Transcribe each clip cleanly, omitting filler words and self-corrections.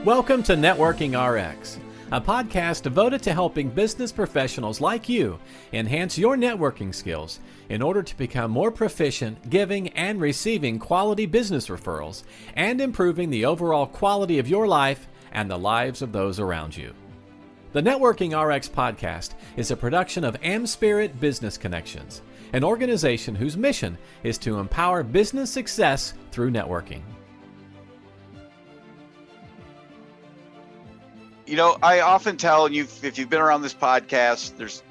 Welcome to Networking RX, a podcast devoted to helping business professionals like you enhance your networking skills in order to become more proficient giving and receiving quality business referrals and improving the overall quality of your life and the lives of those around you. The Networking RX podcast is a production of AmSpirit Business Connections, an organization whose mission is to empower business success through networking. You know, I often tell you, if you've been around this podcast, there's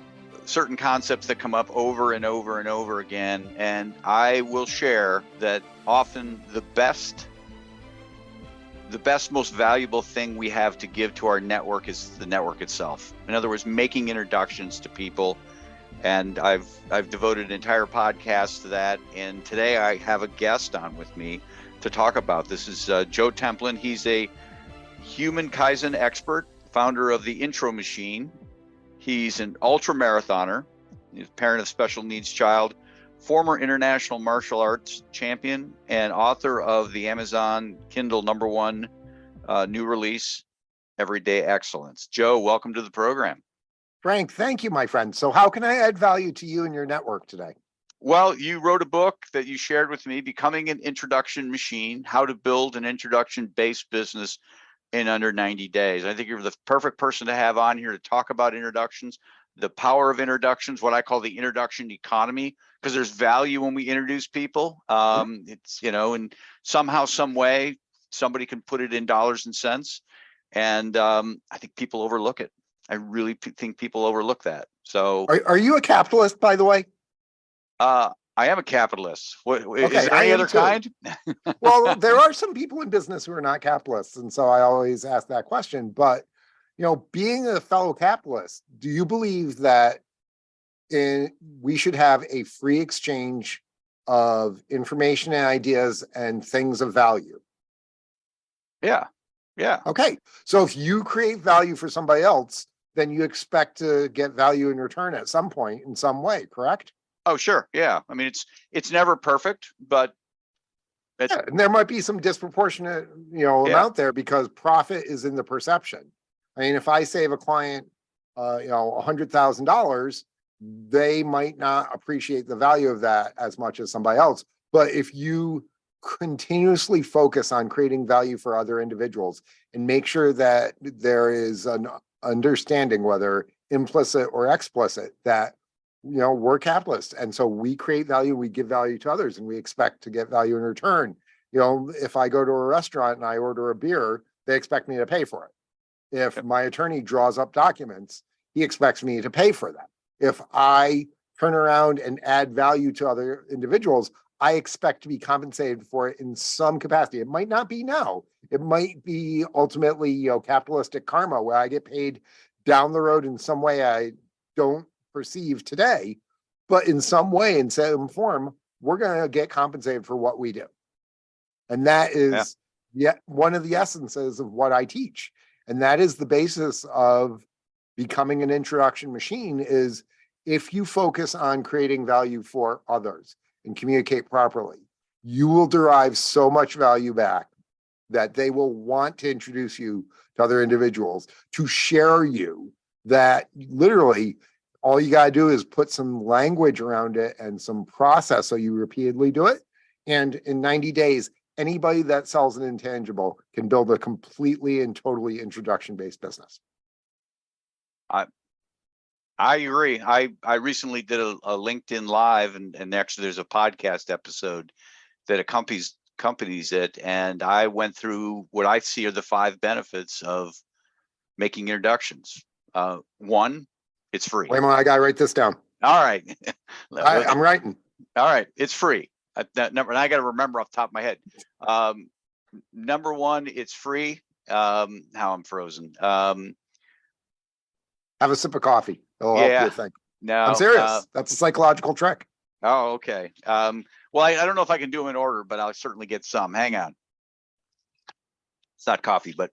certain concepts that come up over and over and over again. And I will share that often the best, most valuable thing we have to give to our network is the network itself. In other words, making introductions to people. And I've devoted an entire podcast to that. And today I have a guest on with me to talk about this. Is Joe Templin. He's a human Kaizen expert, founder of the Intro Machine. He's an ultra marathoner. He's a parent of special needs child, former international martial arts champion, and author of the Amazon Kindle #1 new release, Everyday Excellence. Joe, welcome to the program. Frank, thank you, my friend. So how can I add value to you and your network today? Well, you wrote a book that you shared with me, Becoming an Introduction Machine, How to Build an Introduction-Based Business in Under 90 Days. I think you're the perfect person to have on here to talk about introductions, the power of introductions, what I call the introduction economy, because there's value when we introduce people. It's, you know, and somehow, some way, somebody can put it in dollars and cents. And I think people overlook it. I really think people overlook that. So are you a capitalist, by the way? I am a capitalist. Okay, is there any other kind? Well, there are some people in business who are not capitalists. And so I always ask that question. But, you know, being a fellow capitalist, do you believe that we should have a free exchange of information and ideas and things of value? Yeah. Okay. So if you create value for somebody else, then you expect to get value in return at some point in some way, correct? Oh, sure. Yeah. I mean, it's never perfect, but and there might be some disproportionate, amount there because profit is in the perception. I mean, if I save a client, $100,000, they might not appreciate the value of that as much as somebody else. But if you continuously focus on creating value for other individuals and make sure that there is an understanding, whether implicit or explicit, that we're capitalists. And so we create value, we give value to others, and we expect to get value in return. If I go to a restaurant and I order a beer, they expect me to pay for it. If my attorney draws up documents, he expects me to pay for that. If I turn around and add value to other individuals, I expect to be compensated for it in some capacity. It might not be now. It might be ultimately, capitalistic karma, where I get paid down the road in some way I don't perceive today, but in some way, in some form, we're going to get compensated for what we do. And that is one of the essences of what I teach. And that is the basis of becoming an introduction machine. Is if you focus on creating value for others and communicate properly, you will derive so much value back that they will want to introduce you to other individuals, to share you, that literally all you got to do is put some language around it and some process so you repeatedly do it. And in 90 days, anybody that sells an intangible can build a completely and totally introduction-based business. I agree. I recently did a LinkedIn Live, and actually there's a podcast episode that accompanies it. And I went through what I see are the 5 benefits of making introductions. One, it's free. Wait a minute, I got to write this down. All right. I'm writing. All right. It's free. That number, and I got to remember off the top of my head. Number 1, it's free. How I'm frozen. Have a sip of coffee. It'll help you think. No, I'm serious. That's a psychological trick. Oh, okay. Well, I don't know if I can do them in order, but I'll certainly get some. Hang on. It's not coffee, but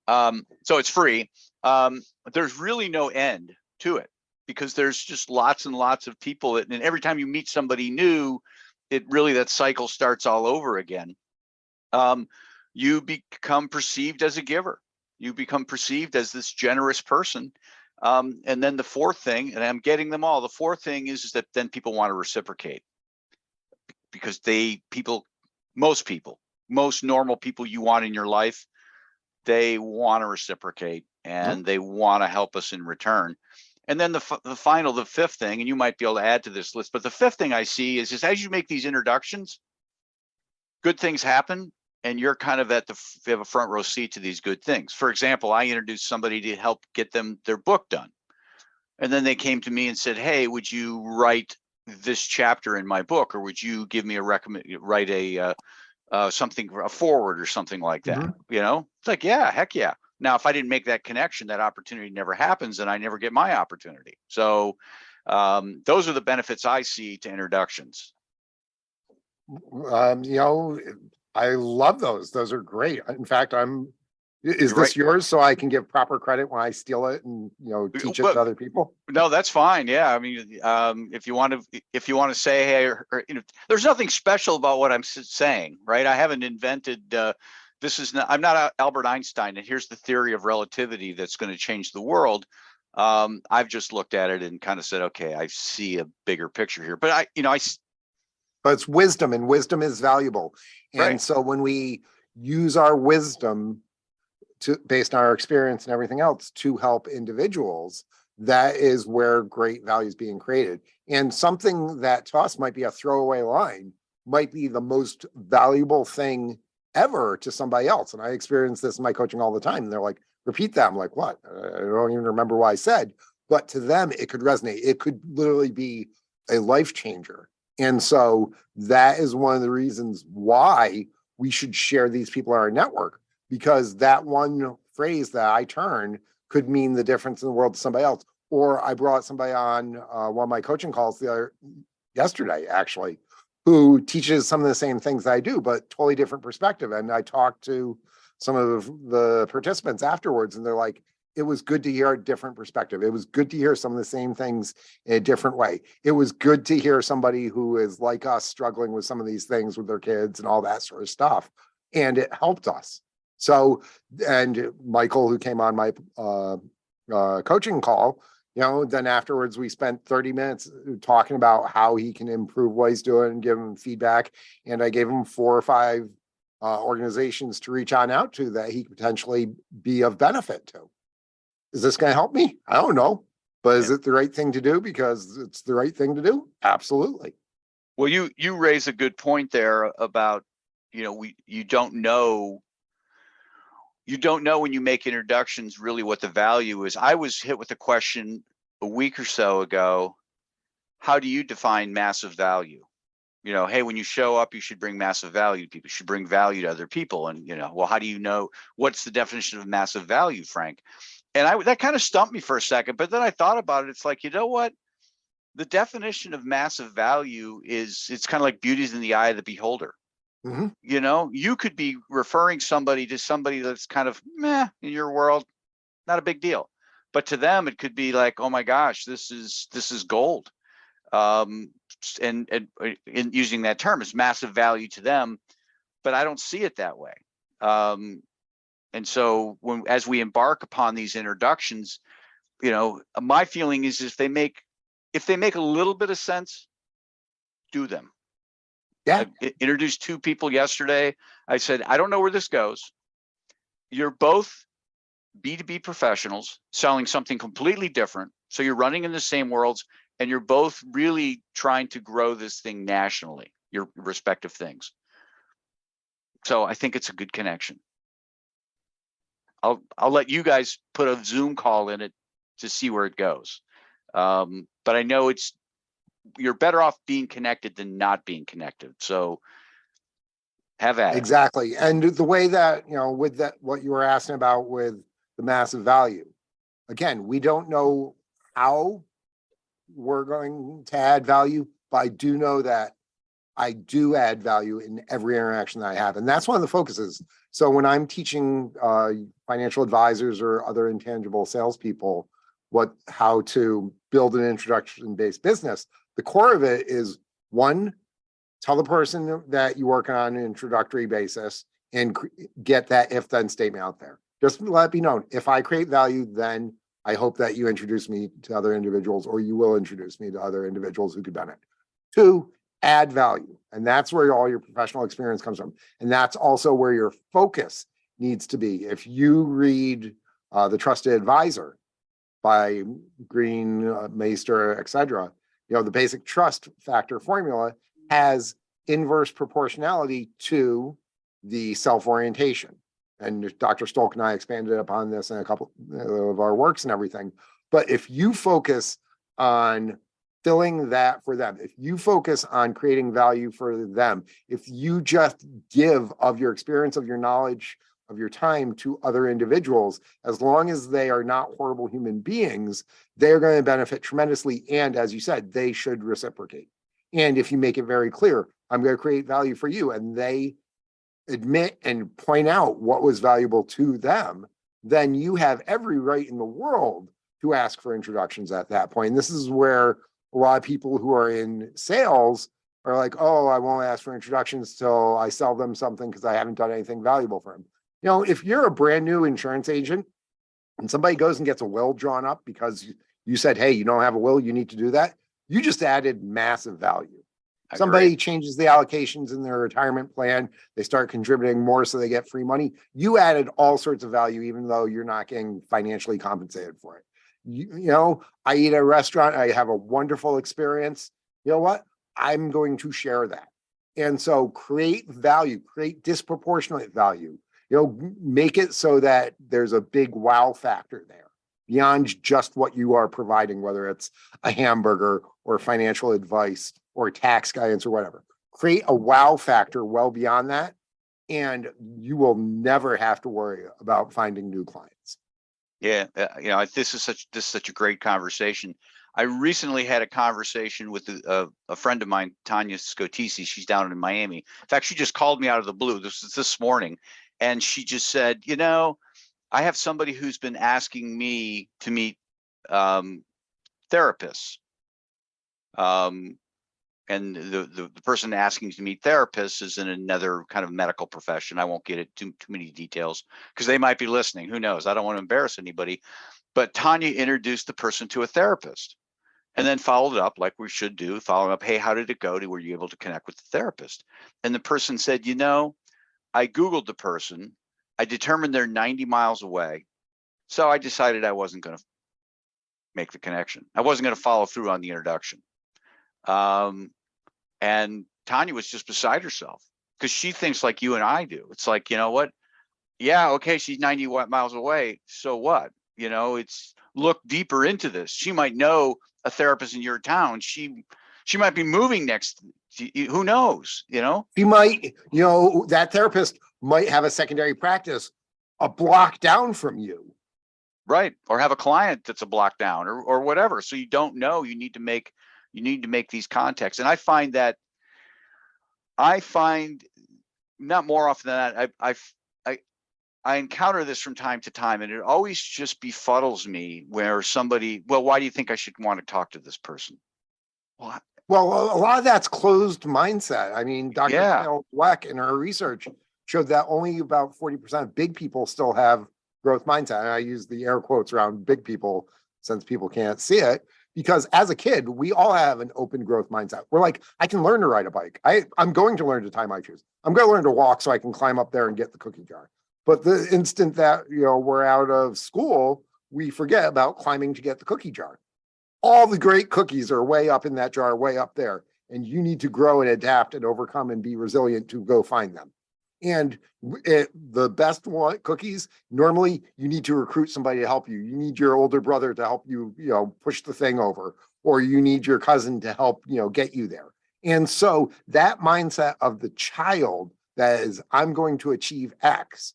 so it's free. There's really no end to it because there's just lots and lots of people and every time you meet somebody new, that cycle starts all over again. You become perceived as a giver. You become perceived as this generous person. And then the fourth thing, and I'm getting them all, the fourth thing is that then people want to reciprocate, because most normal people you want in your life, they want to reciprocate, and they want to help us in return. And then the fifth thing, and you might be able to add to this list, but the fifth thing I see is as you make these introductions, good things happen, and you're kind of you have a front row seat to these good things. For example, I introduced somebody to help get them their book done. And then they came to me and said, hey, would you write this chapter in my book, or would you give me write a forward or something like that? It's like, yeah, heck yeah. Now, if I didn't make that connection, that opportunity never happens, and I never get my opportunity. So those are the benefits I see to introductions. I love those. Those are great. In fact, is You're this right. yours so I can give proper credit when I steal it and, teach it to other people? No, that's fine. Yeah. I mean, if you want to say, hey, there's nothing special about what I'm saying, right? I haven't invented, I'm not Albert Einstein, and here's the theory of relativity that's going to change the world. I've just looked at it and kind of said, okay, I see a bigger picture here, but but it's wisdom, and wisdom is valuable. And right. So when we use our wisdom based on our experience and everything else to help individuals, that is where great value is being created. And something that to us might be a throwaway line might be the most valuable thing ever to somebody else. And I experience this in my coaching all the time. And they're like, repeat that. I'm like, what? I don't even remember what I said. But to them, it could resonate. It could literally be a life changer. And so that is one of the reasons why we should share these people in our network, because that one phrase that I turn could mean the difference in the world to somebody else. Or I brought somebody on one of my coaching calls yesterday, actually, who teaches some of the same things that I do, but totally different perspective. And I talked to some of the participants afterwards, and they're like, it was good to hear a different perspective. It was good to hear some of the same things in a different way. It was good to hear somebody who is like us, struggling with some of these things with their kids and all that sort of stuff. And it helped us. So, and Michael, who came on my coaching call, then afterwards we spent 30 minutes talking about how he can improve what he's doing and give him feedback. And I gave him 4 or 5 organizations to reach on out to that he could potentially be of benefit to. Is this going to help me? I don't know. But is it the right thing to do because it's the right thing to do? Absolutely. Well, you raise a good point there about, you don't know when you make introductions really what the value is. I was hit with a question a week or so ago. How do you define massive value? Hey, when you show up, you should bring massive value to people. You should bring value to other people. And, well, how do you know what's the definition of massive value, Frank? And that kind of stumped me for a second, but then I thought about it. It's like, you know what? The definition of massive value it's kind of like beauty's in the eye of the beholder. Mm-hmm. You could be referring somebody to somebody that's kind of meh in your world, not a big deal. But to them, it could be like, oh my gosh, this is gold. And in using that term, it's massive value to them, but I don't see it that way. And so as we embark upon these introductions, my feeling is if they make a little bit of sense, do them. Yeah. I introduced 2 people yesterday. I said, I don't know where this goes. You're both B2B professionals selling something completely different. So you're running in the same worlds, and you're both really trying to grow this thing nationally, your respective things. So I think it's a good connection. I'll let you guys put a Zoom call in it to see where it goes. But I know you're better off being connected than not being connected. So have at it. Exactly. And the way that, with that, what you were asking about with the massive value, again, we don't know how we're going to add value, but I do know that I do add value in every interaction that I have. And that's one of the focuses. So when I'm teaching financial advisors or other intangible salespeople how to build an introduction-based business, the core of it is, 1, tell the person that you work on an introductory basis and get that if-then statement out there. Just let it be known. If I create value, then I hope that you introduce me to other individuals, or you will introduce me to other individuals who could benefit. 2, add value. And that's where all your professional experience comes from. And that's also where your focus needs to be. If you read The Trusted Advisor by Green, Meister, etc., the basic trust factor formula has inverse proportionality to the self-orientation. And Dr. Stolk and I expanded upon this in a couple of our works and everything. But if you focus on filling that for them, if you focus on creating value for them, if you just give of your experience, of your knowledge, of your time to other individuals, as long as they are not horrible human beings, they're going to benefit tremendously. And as you said, they should reciprocate. And if you make it very clear, I'm going to create value for you, and they admit and point out what was valuable to them, then you have every right in the world to ask for introductions at that point. And this is where a lot of people who are in sales are like, oh, I won't ask for introductions till I sell them something because I haven't done anything valuable for them. If you're a brand new insurance agent and somebody goes and gets a will drawn up because you said, hey, you don't have a will, you need to do that, you just added massive value. Somebody changes the allocations in their retirement plan, they start contributing more so they get free money. You added all sorts of value, even though you're not getting financially compensated for it. I eat at a restaurant, I have a wonderful experience. You know what? I'm going to share that. And so create value, create disproportionate value, make it so that there's a big wow factor there beyond just what you are providing, whether it's a hamburger or financial advice or tax guidance or whatever. Create a wow factor well beyond that, and you will never have to worry about finding new clients. Yeah, this is such a great conversation. I recently had a conversation with a friend of mine, Tanya Scotisi. She's down in Miami. In fact, she just called me out of the blue. This was this morning, and she just said, I have somebody who's been asking me to meet therapists. And the person asking to meet therapists is in another kind of medical profession. I won't get into too many details because they might be listening. Who knows? I don't want to embarrass anybody. But Tanya introduced the person to a therapist and then followed up like we should do, following up, hey, how did it go? Were you able to connect with the therapist? And the person said, I Googled the person. I determined they're 90 miles away. So I decided I wasn't going to make the connection. I wasn't going to follow through on the introduction. And Tanya was just beside herself because she thinks like you and I do. It's like, what? Yeah, okay, she's 90 miles away. So what? It's look deeper into this. She might know a therapist in your town. She might be moving next. Who knows? She might, that therapist might have a secondary practice a block down from you. Right. Or have a client that's a block down or whatever. So you don't know. You need to make these contacts. And I find not more often than that, I encounter this from time to time, and it always just befuddles me where somebody, well, why do you think I should want to talk to this person? Well, a lot of that's closed mindset. I mean, Dr. Carol Dweck in her research showed that only about 40% of big people still have growth mindset. And I use the air quotes around big people since people can't see it. Because as a kid, we all have an open growth mindset. We're like, I can learn to ride a bike. I'm going to learn to tie my shoes. I'm going to learn to walk so I can climb up there and get the cookie jar. But the instant that, we're out of school, we forget about climbing to get the cookie jar. All the great cookies are way up in that jar, way up there. And you need to grow and adapt and overcome and be resilient to go find them. And the best cookies, normally you need to recruit somebody to help you. You need your older brother to help you, push the thing over, or you need your cousin to help, get you there. And so that mindset of the child that is, I'm going to achieve X,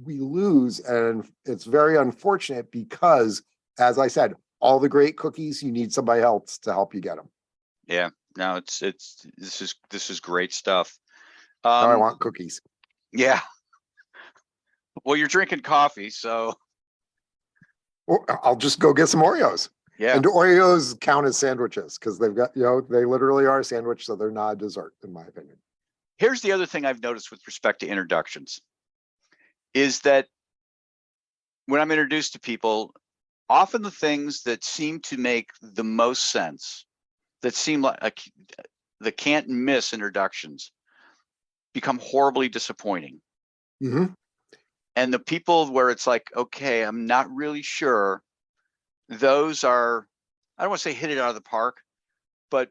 we lose. And it's very unfortunate because, as I said, all the great cookies, you need somebody else to help you get them. Yeah, no, this is great stuff. Now I want cookies. Yeah. Well, you're drinking coffee, so. Well, I'll just go get some Oreos. Yeah. And Oreos count as sandwiches because they've got, they literally are a sandwich, so they're not a dessert, in my opinion. Here's the other thing I've noticed with respect to introductions is that when I'm introduced to people, often the things that seem to make the most sense, that seem like the can't miss introductions, become horribly disappointing. Mm-hmm. And the people where it's like, okay, I'm not really sure, those are, I don't want to say hit it out of the park, but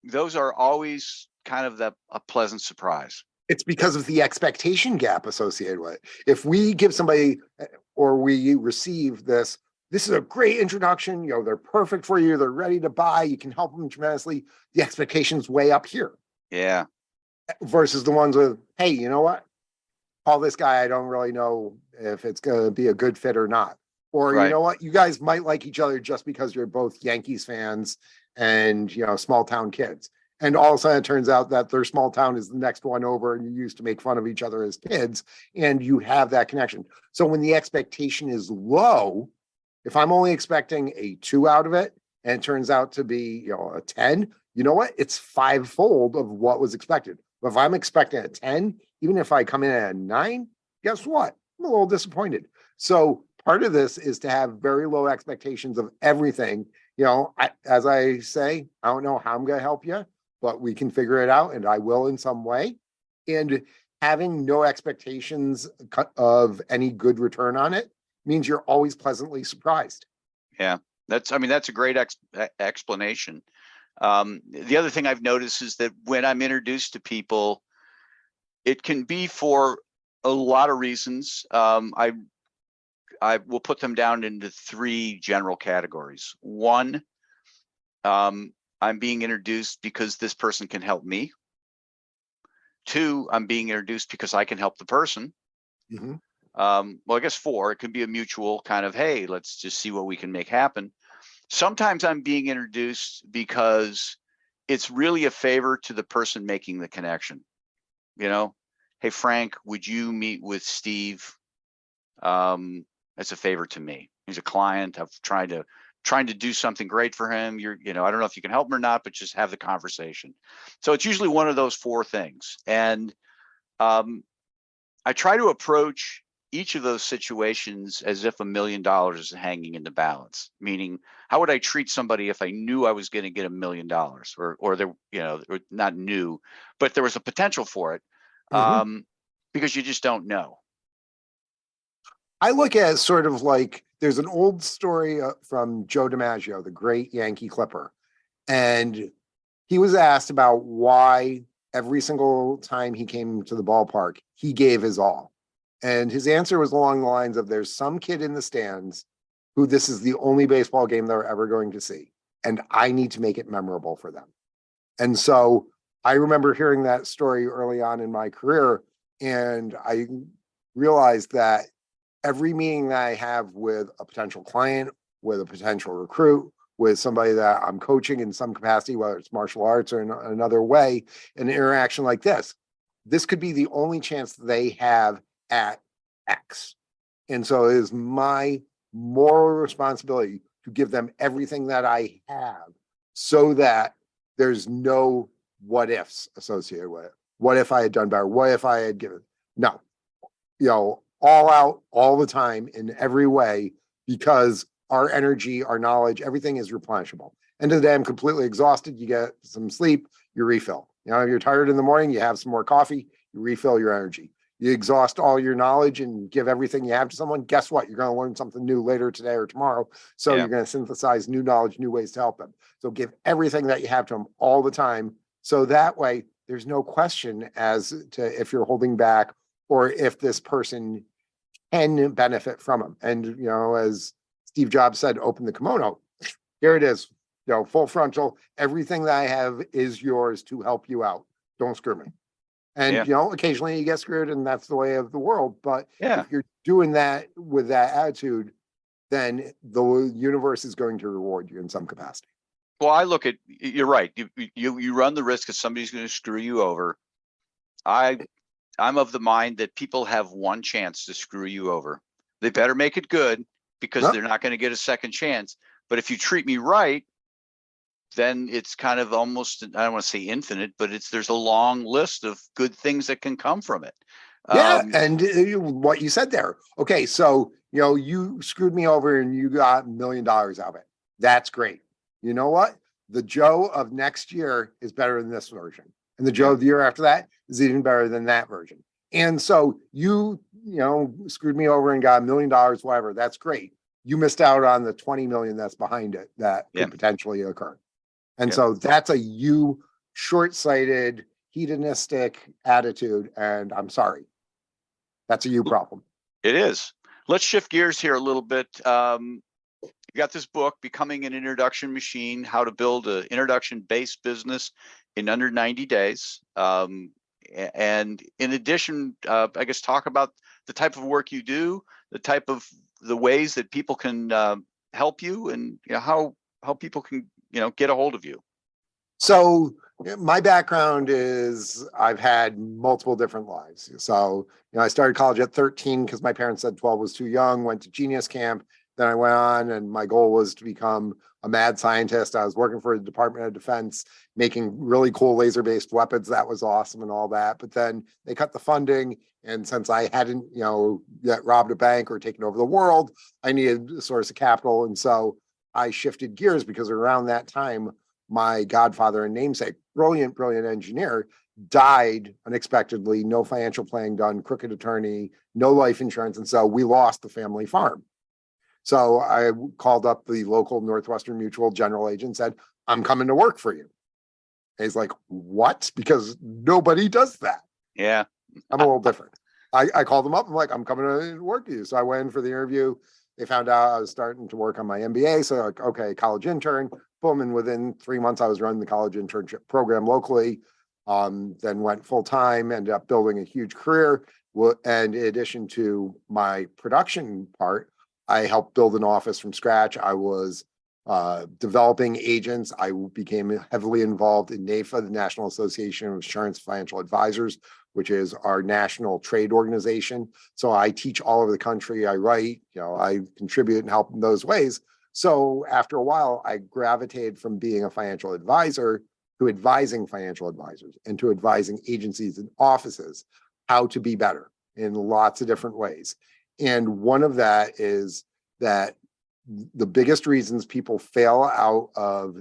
those are always kind of a pleasant surprise. It's because of the expectation gap associated with it. If we give somebody or we receive this is a great introduction, they're perfect for you, they're ready to buy, you can help them tremendously, the expectation's way up here. Yeah. Versus the ones with, hey, you know what? Call this guy, I don't really know if it's going to be a good fit or not. Or, right. You know what? You guys might like each other just because you're both Yankees fans and, small town kids. And all of a sudden it turns out that their small town is the next one over and you used to make fun of each other as kids and you have that connection. So when the expectation is low, if I'm only expecting a 2 out of it and it turns out to be, a 10, you know what? It's 5-fold of what was expected. But if I'm expecting a 10, even if I come in at a 9, guess what? I'm a little disappointed. So part of this is to have very low expectations of everything. As I say, I don't know how I'm going to help you, but we can figure it out and I will in some way. And having no expectations of any good return on it means you're always pleasantly surprised. Yeah, that's a great explanation. The other thing I've noticed is that when I'm introduced to people, it can be for a lot of reasons. I will put them down into 3 general categories. 1, I'm being introduced because this person can help me. 2, I'm being introduced because I can help the person. Mm-hmm. Well, I guess 4, it could be a mutual kind of, hey, let's just see what we can make happen. Sometimes I'm being introduced because it's really a favor to the person making the connection. Hey, Frank, would you meet with Steve? It's a favor to me. He's a client. I've trying to do something great for him. I don't know if you can help him or not, but just have the conversation. So it's usually one of those 4 things. And I try to approach each of those situations as if $1 million is hanging in the balance. Meaning, how would I treat somebody if I knew I was going to get $1 million, or there, or not new, but there was a potential for it, because you just don't know. I look at it sort of like there's an old story from Joe DiMaggio, the great Yankee Clipper, and he was asked about why every single time he came to the ballpark, he gave his all. And his answer was along the lines of, there's some kid in the stands who this is the only baseball game they're ever going to see, and I need to make it memorable for them. And so I remember hearing that story early on in my career, and I realized that every meeting that I have with a potential client, with a potential recruit, with somebody that I'm coaching in some capacity, whether it's martial arts or in another way, an interaction like this could be the only chance they have at X. And so it is my moral responsibility to give them everything that I have so that there's no what ifs associated with it. What if I had done better? What if I had given? No, all out, all the time, in every way, because our energy, our knowledge, everything is replenishable. End of the day, I'm completely exhausted. You get some sleep, you refill. If you're tired in the morning, you have some more coffee, you refill your energy. You exhaust all your knowledge and give everything you have to someone. Guess what? You're going to learn something new later today or tomorrow. So You're going to synthesize new knowledge, new ways to help them. So give everything that you have to them all the time. So that way, there's no question as to if you're holding back or if this person can benefit from them. And, as Steve Jobs said, open the kimono. Here it is, full frontal. Everything that I have is yours to help you out. Don't screw me. And, occasionally you get screwed and that's the way of the world. But if you're doing that with that attitude, then the universe is going to reward you in some capacity. Well, I look at, you're right. You run the risk that somebody's going to screw you over. I'm of the mind that people have one chance to screw you over. They better make it good because they're not going to get a second chance. But if you treat me right, then it's kind of almost, I don't want to say infinite, but there's a long list of good things that can come from it. Yeah, and what you said there. Okay, so you screwed me over and you got $1 million out of it. That's great. You know what? The Joe of next year is better than this version, and the Joe Yeah. of the year after that is even better than that version. And so you screwed me over and got $1 million, whatever. That's great. You missed out on the 20 million that's behind it that Yeah. could potentially occur. And Yeah. so that's a short-sighted, hedonistic attitude, and I'm sorry. That's a you problem. It is. Let's shift gears here a little bit. You got this book, Becoming an Introduction Machine, How to Build an Introduction-Based Business in Under 90 Days. And in addition, I guess talk about the type of work you do, the ways that people can help you, and how people can get a hold of you. So my background is I've had multiple different lives. So I started college at 13 because my parents said 12 was too young, went to Genius Camp. Then I went on and my goal was to become a mad scientist. I was working for the Department of Defense, making really cool laser-based weapons. That was awesome and all that. But then they cut the funding. And since I hadn't, yet robbed a bank or taken over the world, I needed a source of capital. And so I shifted gears because around that time, my godfather and namesake, brilliant engineer, died unexpectedly, no financial planning done, crooked attorney, no life insurance. And so we lost the family farm. So I called up the local Northwestern Mutual general agent and said, I'm coming to work for you. And he's like, what? Because nobody does that. Yeah. I'm a little different. I called them up. I'm like, I'm coming to work for you. So I went in for the interview. They found out I was starting to work on my MBA. So like, okay, college intern, boom. And within 3 months, I was running the college internship program locally. Then went full time, ended up building a huge career. And in addition to my production part, I helped build an office from scratch. I was developing agents. I became heavily involved in NAFA, the National Association of Insurance Financial Advisors, which is our national trade organization. So I teach all over the country. I write, I contribute and help in those ways. So after a while, I gravitated from being a financial advisor to advising financial advisors and to advising agencies and offices how to be better in lots of different ways. And one of that is that the biggest reasons people fail out of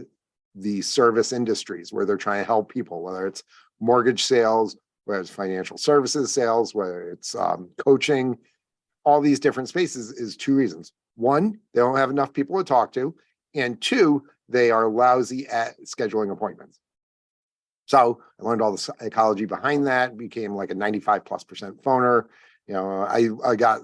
the service industries where they're trying to help people, whether it's mortgage sales, whether it's financial services sales, whether it's coaching, all these different spaces, is two reasons. One, they don't have enough people to talk to. And two, they are lousy at scheduling appointments. So I learned all the psychology behind that, became like a 95+% phoner. I got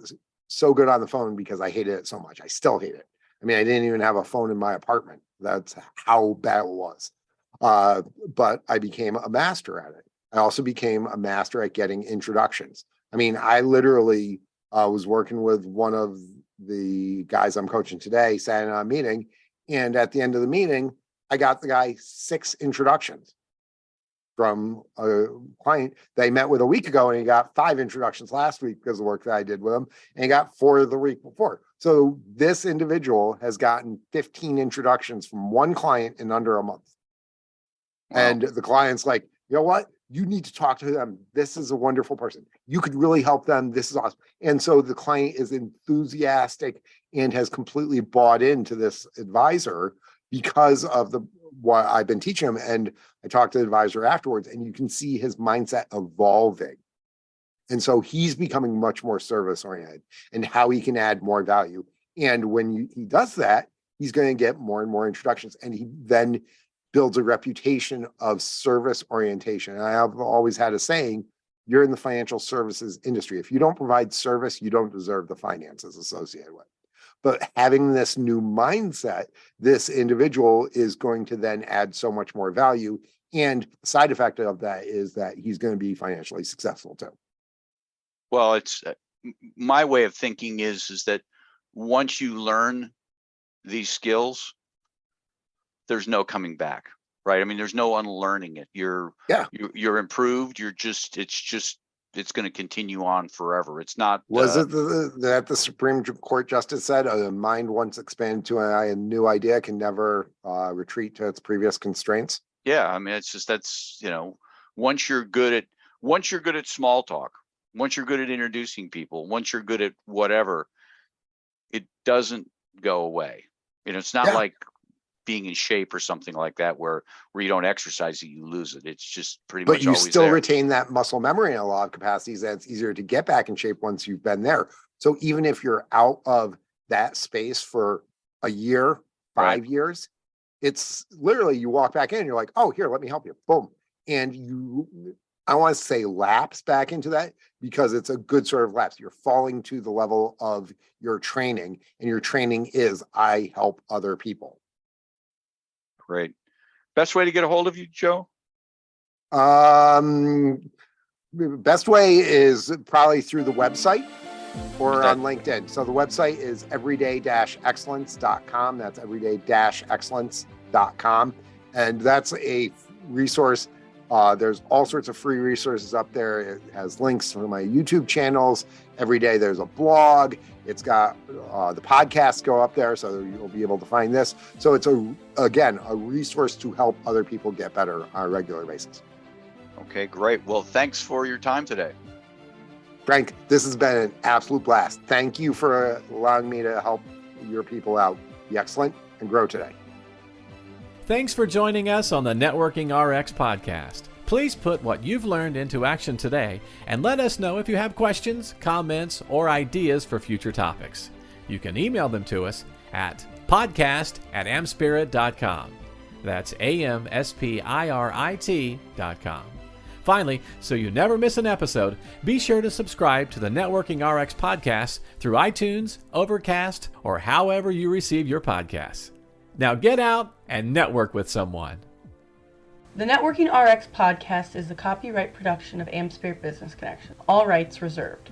so good on the phone because I hated it so much. I still hate it. I mean, I didn't even have a phone in my apartment. That's how bad it was. But I became a master at it. I also became a master at getting introductions. I mean, I literally was working with one of the guys I'm coaching today, sat in on a meeting, and at the end of the meeting, I got the guy 6 introductions from a client that I met with a week ago, and he got 5 introductions last week because of the work that I did with him, and he got 4 the week before. So this individual has gotten 15 introductions from one client in under a month. Wow. And the client's like, you know what? You need to talk to them. This is a wonderful person. You could really help them. This is awesome. And so the client is enthusiastic and has completely bought into this advisor because of what I've been teaching him. And I talked to the advisor afterwards, and you can see his mindset evolving. And so he's becoming much more service oriented and how he can add more value. And when he does that, he's going to get more and more introductions. And he then builds a reputation of service orientation. And I have always had a saying, you're in the financial services industry. If you don't provide service, you don't deserve the finances associated with it. But having this new mindset, this individual is going to then add so much more value. And the side effect of that is that he's going to be financially successful too. Well, it's my way of thinking is that once you learn these skills, there's no coming back, right? I mean, there's no unlearning it. You're improved. It's going to continue on forever. It's not. Was it that the Supreme Court justice said a mind once expanded to a new idea can never retreat to its previous constraints? Yeah, I mean, it's just that's once you're good at small talk, Once you're good at introducing people, once you're good at whatever, it doesn't go away. It's not like being in shape or something like that where you don't exercise it, you lose it. It's just pretty much always there. But you still retain that muscle memory in a lot of capacities, and it's easier to get back in shape once you've been there. So even if you're out of that space for a year, 5 years, it's literally you walk back in and you're like, oh, here, let me help you. Boom. And I want to say lapse back into that because it's a good sort of lapse. You're falling to the level of your training, and your training is I help other people. Great. Best way to get a hold of you, Joe? Best way is probably through the website or on LinkedIn. So the website is everyday-excellence.com. That's everyday-excellence.com. And that's a resource. There's all sorts of free resources up there. It has links to my YouTube channels. Every day there's a blog. It's got the podcasts go up there, so you'll be able to find this. So it's, a resource to help other people get better on a regular basis. Okay, great. Well, thanks for your time today. Frank, this has been an absolute blast. Thank you for allowing me to help your people out. Be excellent and grow today. Thanks for joining us on the Networking RX podcast. Please put what you've learned into action today and let us know if you have questions, comments, or ideas for future topics. You can email them to us at podcast@amspirit.com. That's AMSPIRIT.com. Finally, so you never miss an episode, be sure to subscribe to the Networking RX podcast through iTunes, Overcast, or however you receive your podcasts. Now get out and network with someone. The Networking RX podcast is the copyright production of AmSpirit Business Connection. All rights reserved.